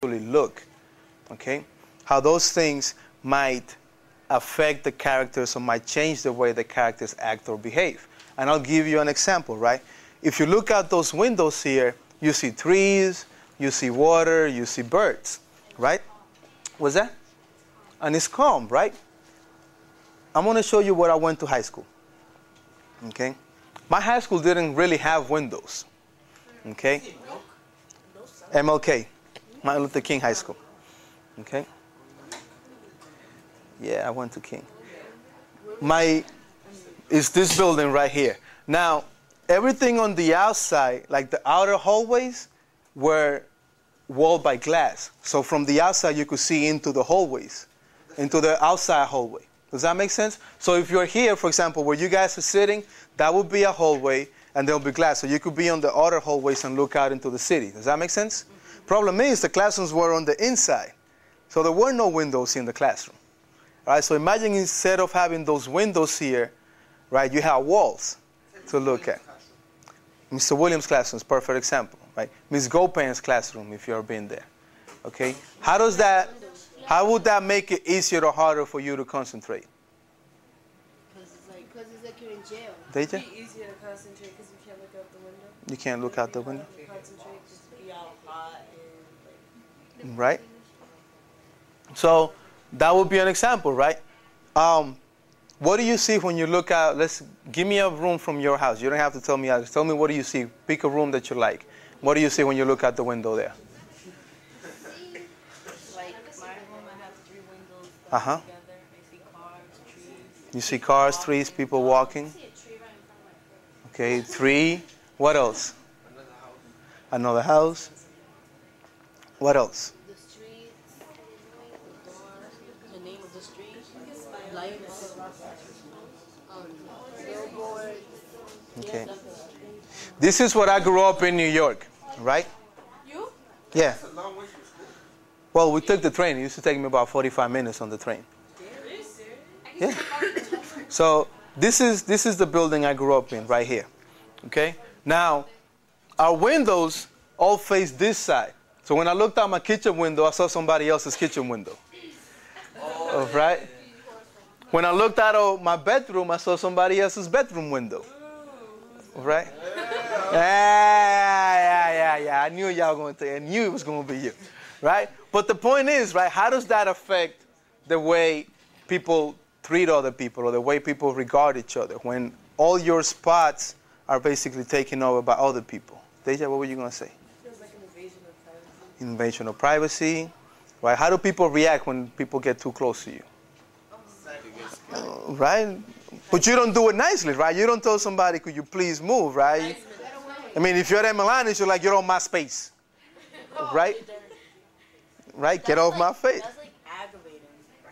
look, okay? How those things might affect the characters or might change the way the characters act or behave. And I'll give you an example, right? If you look out those windows here, you see trees, you see water, you see birds, right? What's that? And it's calm, right? I'm going to show you where I went to high school, okay? My high school didn't really have windows, okay? MLK, Martin Luther King High School, okay? Yeah, I went to King. It's this building right here. Now, everything on the outside, like the outer hallways, were walled by glass. So from the outside, you could see into the hallways, into the outside hallway. Does that make sense? So if you're here, for example, where you guys are sitting, that would be a hallway, and there'll be glass. So you could be on the outer hallways and look out into the city. Does that make sense? Problem is, the classrooms were on the inside. So there were no windows in the classroom. All right, so imagine instead of having those windows here, right, you have walls to look at. Mr. Williams' classroom is a perfect example, right? Ms. Gopan's classroom, if you've been there. Okay? How would that make it easier or harder for you to concentrate? Because it's like you're in jail. It's easier to concentrate because you can't look out the window. You can't look out the window? Concentrate, just be out hot and right? So that would be an example, right? What do you see when you look out? Give me a room from your house. You don't have to tell me. Tell me what do you see. Pick a room that you like. What do you see when you look out the window there? Like my room, I have 3 windows Uh-huh. together. I see cars, trees. You see cars, trees, people walking. Okay, 3. What else? Another house. What else? The streets, the door, the name of the street, lights, billboards. Okay. This is what I grew up in New York, right? You? Yeah. Well, we took the train. It used to take me about 45 minutes on the train. Yeah. So this is the building I grew up in right here. Okay? Now, our windows all face this side. So when I looked out my kitchen window, I saw somebody else's kitchen window. Oh, right? When I looked out of my bedroom, I saw somebody else's bedroom window. Right? Yeah. I knew y'all were going to. I knew it was going to be you. Right? But the point is, right, how does that affect the way people treat other people or the way people regard each other when all your spots are basically taken over by other people? Deja, what were you going to say? Feels like an invasion of privacy. Invasion of privacy. Right? How do people react when people get too close to you? Right? But you don't do it nicely, right? You don't tell somebody, could you please move, right? I mean, if you're at Milanes, you're like, you're on my space. Right? Right? Get off my face. That's like aggravating.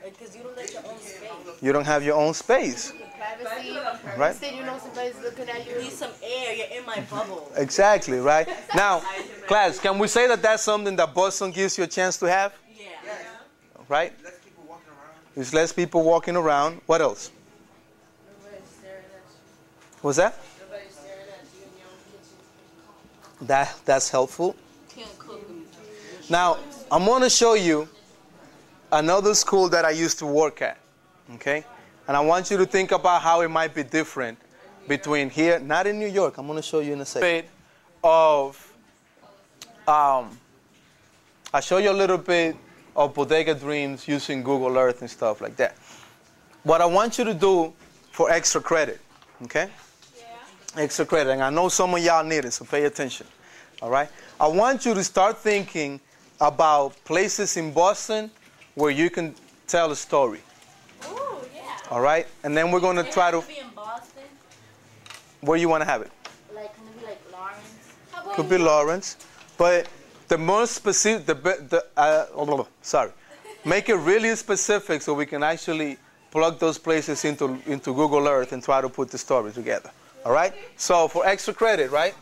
Because you don't let your own space. You don't have your own space. Privacy. Right? Instead, you know somebody's looking at you. You need some air. You're in my bubble. Exactly, right? Now, class, can we say that that's something that Boston gives you a chance to have? Yeah. Right? There's less people walking around. What else? Nobody's staring at you. What's that? Nobody's staring at you in your own kitchen. That's helpful. Can't cook them. Now, I'm going to show you another school that I used to work at, okay? And I want you to think about how it might be different between here, not in New York. I'm going to show you in a second. I'll show you a little bit of Bodega Dreams using Google Earth and stuff like that. What I want you to do for extra credit, okay? Yeah. Extra credit, and I know some of y'all need it, so pay attention, all right? I want you to start thinking about places in Boston where you can tell a story. Ooh, yeah. All right? And then we're going to try to... Be in Boston? Where you want to have it? Like, can it be like Lawrence? Could be Lawrence. But the more specific... Make it really specific so we can actually plug those places into Google Earth and try to put the story together. All right? So for extra credit, right?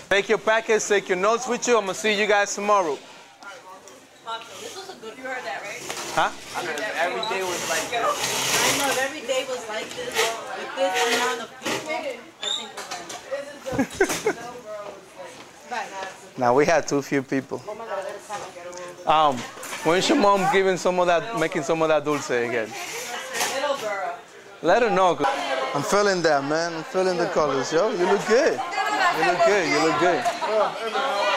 Take your packets, take your notes with you. I'm going to see you guys tomorrow. This was a good... You heard that, right? Huh? Every day was like this. I know, if every day was like this, with this amount of people, I think we're going to... Now we had too few people. When's your mom giving some of that, making some of that dulce again? Little girl. Let her know. I'm feeling that, man. I'm feeling the colors, yo. You look good. You look good. You look good.